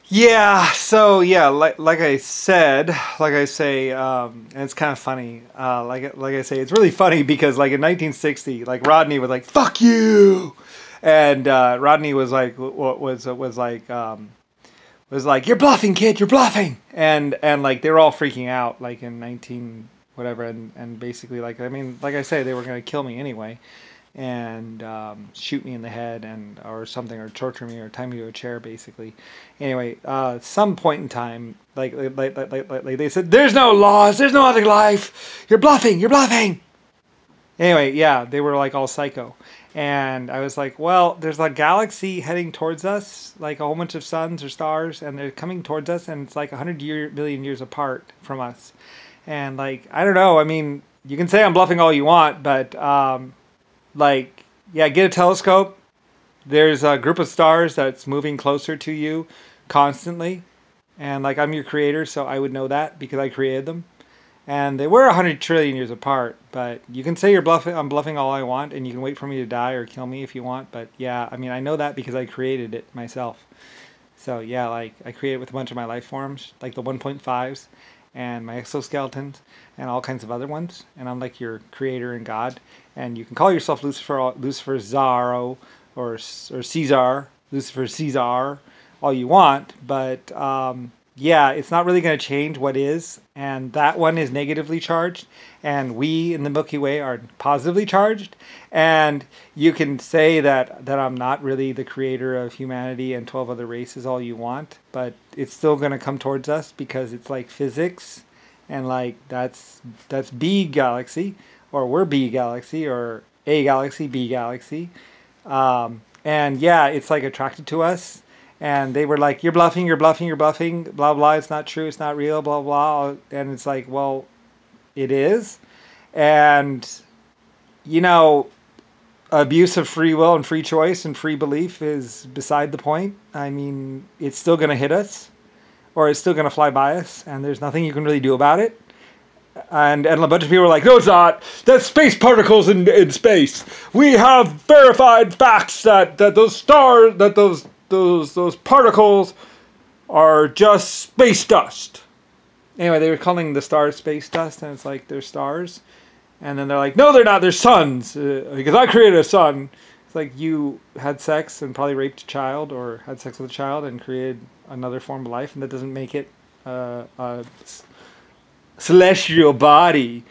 Yeah, so yeah, like I said, like I say, and it's kind of funny. Like I say, it's really funny because like in 1960, like Rodney was like "fuck you," and Rodney was like what was like "you're bluffing, kid, you're bluffing," and like they were all freaking out like in 19 whatever, and basically like I mean like I say, they were gonna kill me anyway and shoot me in the head and or something or torture me or tie me to a chair basically. Anyway, some point in time, like they said, there's no laws, there's no other life. You're bluffing. You're bluffing. Anyway, yeah, they were like all psycho, and I was like, well, there's a galaxy heading towards us, like a whole bunch of suns or stars, and they're coming towards us, and it's like 100 million years apart from us, and like I don't know. I mean, you can say I'm bluffing all you want, but like, yeah, get a telescope. There's a group of stars that's moving closer to you constantly. And like I'm your creator, so I would know that because I created them. And they were 100 trillion years apart, but you can say you're bluffing, I'm bluffing all I want, and you can wait for me to die or kill me if you want. But yeah, I mean, I know that because I created it myself. So yeah, like I created with a bunch of my life forms, like the 1.5s and my exoskeletons and all kinds of other ones. And I'm like your creator and God. And you can call yourself Lucifer Zaro or Caesar, Lucifer Caesar, all you want. But yeah, it's not really going to change what is. And that one is negatively charged. And we in the Milky Way are positively charged. And you can say that I'm not really the creator of humanity and 12 other races all you want. But it's still going to come towards us because it's like physics. And like that's B galaxy. Or we're B galaxy. Or A galaxy, B galaxy. And yeah, it's like attracted to us. And they were like, you're bluffing, you're bluffing, you're bluffing, blah, blah, it's not true, it's not real, blah, blah. And it's like, well, it is. And, you know, abuse of free will and free choice and free belief is beside the point. I mean, it's still going to hit us, or it's still going to fly by us, and there's nothing you can really do about it. And a bunch of people were like, no, it's not. That's space particles in space. We have verified facts that those stars, that those particles are just space dust. Anyway, they were calling the stars space dust, and it's like they're stars. And then they're like, no, they're not. They're suns. Because I created a sun. It's like you had sex and probably raped a child or had sex with a child and created another form of life, and that doesn't make it a celestial body.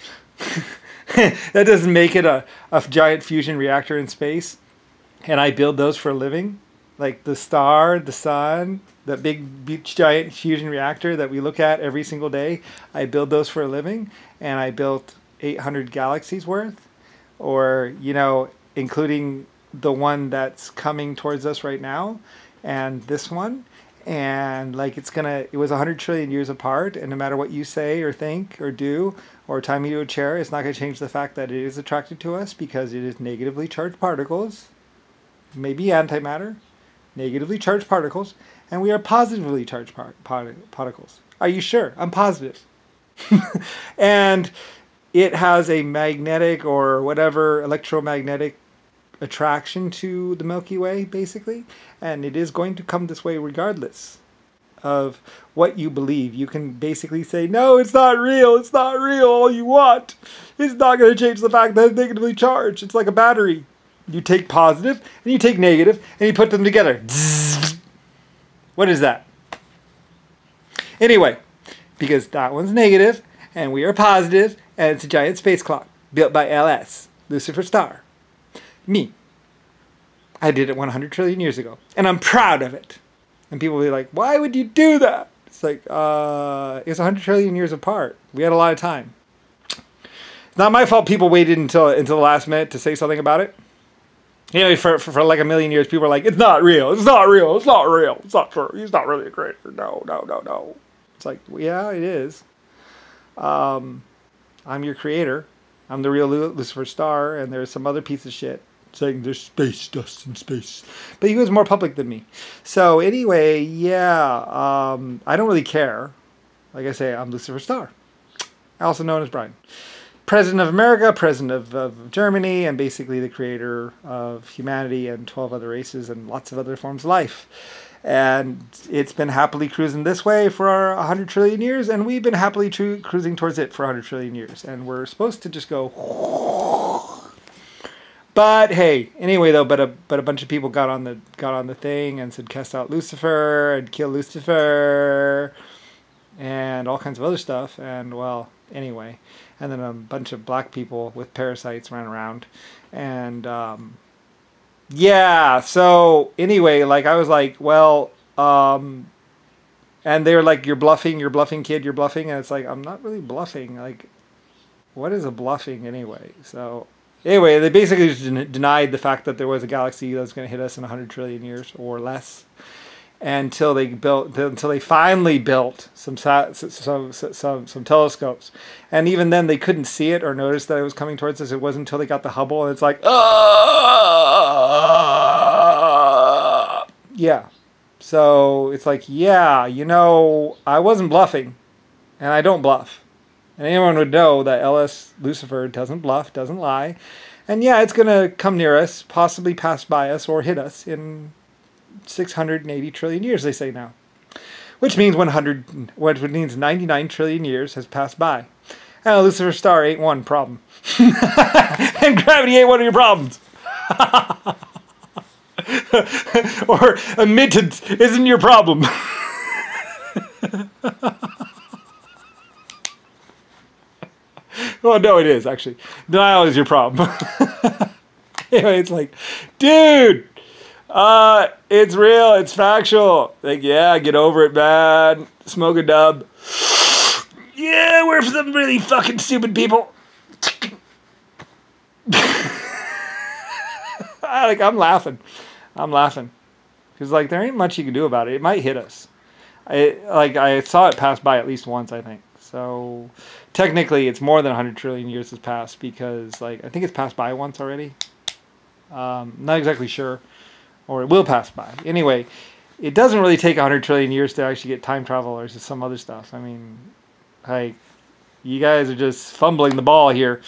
That doesn't make it a giant fusion reactor in space. And I build those for a living. Like the star, the sun, that big giant fusion reactor that we look at every single day. I build those for a living. And I built 800 galaxies worth. Or, you know, including the one that's coming towards us right now. And this one. And like it was 100 trillion years apart, and no matter what you say or think or do or tie me to a chair, it's not going to change the fact that it is attracted to us because it is negatively charged particles, maybe antimatter, negatively charged particles, and we are positively charged particles. Are you sure? I'm positive. And it has a magnetic or whatever electromagnetic attraction to the Milky Way, basically, and it is going to come this way regardless of what you believe. You can basically say, no, it's not real, all you want. It's not going to change the fact that it's negatively charged. It's like a battery. You take positive and you take negative and you put them together. What is that? Anyway, because that one's negative and we are positive, and it's a giant space clock built by LS, Lucifer Star. Me. I did it 100 trillion years ago. And I'm proud of it. And people will be like, why would you do that? It's like, it's 100 trillion years apart. We had a lot of time. It's not my fault people waited until the last minute to say something about it. You know, for like a million years, people are like, it's not real. It's not real. It's not real. It's not true. He's not really a creator. No, no, no, no. It's like, well, yeah, it is. I'm your creator. I'm the real Lucifer Star, and there's some other piece of shit saying there's space dust in space. But he was more public than me. So anyway, yeah, I don't really care. Like I say, I'm Lucifer Star, also known as Brian. President of America, President of Germany, and basically the creator of humanity and 12 other races and lots of other forms of life. And it's been happily cruising this way for 100 trillion years, and we've been happily cruising towards it for 100 trillion years. And we're supposed to just go... But hey, anyway though, but a bunch of people got on the thing and said cast out Lucifer and kill Lucifer and all kinds of other stuff. And well, anyway, and then a bunch of black people with parasites ran around, and yeah. So anyway, like I was like, well, and they were like, you're bluffing, kid, you're bluffing, and it's like, I'm not really bluffing. Like, what is a bluffing anyway? So. Anyway, they basically just denied the fact that there was a galaxy that was going to hit us in 100 trillion years or less, until they finally built some telescopes, and even then they couldn't see it or notice that it was coming towards us. It wasn't until they got the Hubble, and it's like, yeah. So it's like, yeah, you know, I wasn't bluffing, and I don't bluff. And anyone would know that LS Lucifer doesn't bluff, doesn't lie. And yeah, it's going to come near us, possibly pass by us, or hit us in 680 trillion years, they say now. Which means 99 trillion years has passed by. And Lucifer's star ain't one problem. And gravity ain't one of your problems. Or emittance isn't your problem. Well, no, it is, actually. Denial is your problem. Anyway, it's like, dude, it's real, it's factual. Like, yeah, get over it, man. Smoke a dub. Yeah, we're some really fucking stupid people. I'm laughing. Because, like, there ain't much you can do about it. It might hit us. I saw it pass by at least once, I think. So technically, it's more than 100 trillion years has passed, because like I think it's passed by once already. Not exactly sure, or it will pass by. Anyway, it doesn't really take 100 trillion years to actually get time travel or just some other stuff. I mean, like, you guys are just fumbling the ball here.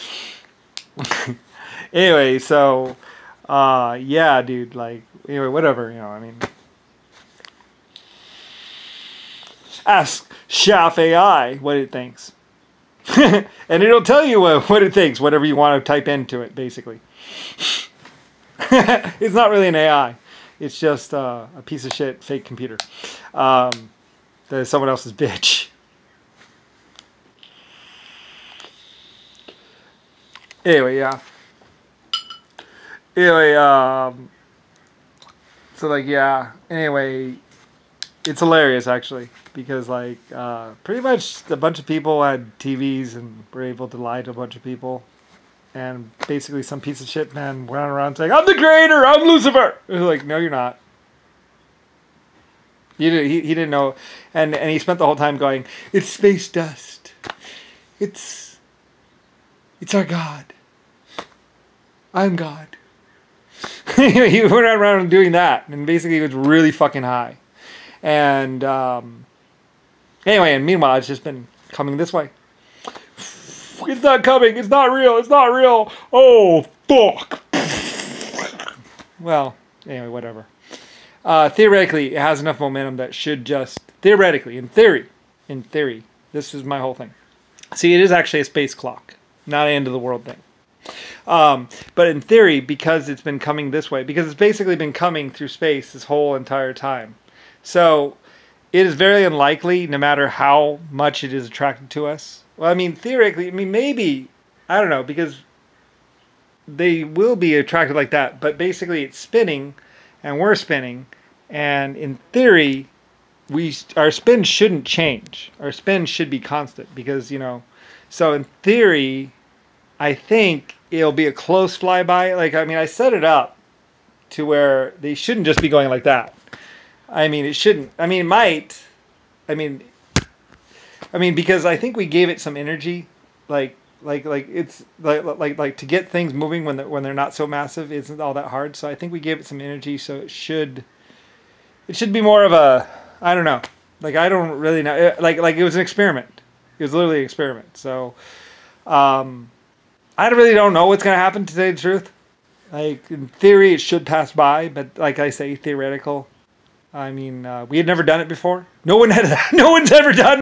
Anyway, so yeah, dude. Like, anyway, whatever. You know, I mean. Ask Shaft AI what it thinks. And it'll tell you what it thinks, whatever you want to type into it, basically. It's not really an AI. It's just a piece of shit fake computer. That is someone else's bitch. Anyway, yeah. Anyway, so like, yeah. Anyway, it's hilarious, actually. Because, like, pretty much a bunch of people had TVs and were able to lie to a bunch of people. And basically some piece of shit man went around saying, I'm the creator, I'm Lucifer! It was like, no, you're not. He didn't know. And he spent the whole time going, it's space dust. It's our God. I'm God. He went around doing that. And basically he was really fucking high. And, anyway, and meanwhile, it's just been coming this way. It's not coming. It's not real. It's not real. Oh, fuck. Well, anyway, whatever. Theoretically, it has enough momentum that should just... Theoretically, in theory, this is my whole thing. See, it is actually a space clock, not an end-of-the-world thing. But in theory, because it's been coming this way, because it's basically been coming through space this whole entire time. So... it is very unlikely, no matter how much it is attracted to us. Well, I mean, theoretically, I mean, maybe, I don't know, because they will be attracted like that. But basically, it's spinning, and we're spinning. And in theory, our spin shouldn't change. Our spin should be constant. Because, you know, so in theory, I think it'll be a close flyby. Like, I mean, I set it up to where they shouldn't just be going like that. I mean, it shouldn't. I mean, it might. I mean, because I think we gave it some energy, like it's like to get things moving when they're not so massive isn't all that hard. So I think we gave it some energy, so it should be more of a, I don't know. Like, I don't really know. Like it was an experiment. It was literally an experiment. So, I really don't know what's gonna happen, to tell you the truth. Like, in theory, it should pass by, but like I say, theoretical. I mean, we had never done it before. No one had. No one's ever done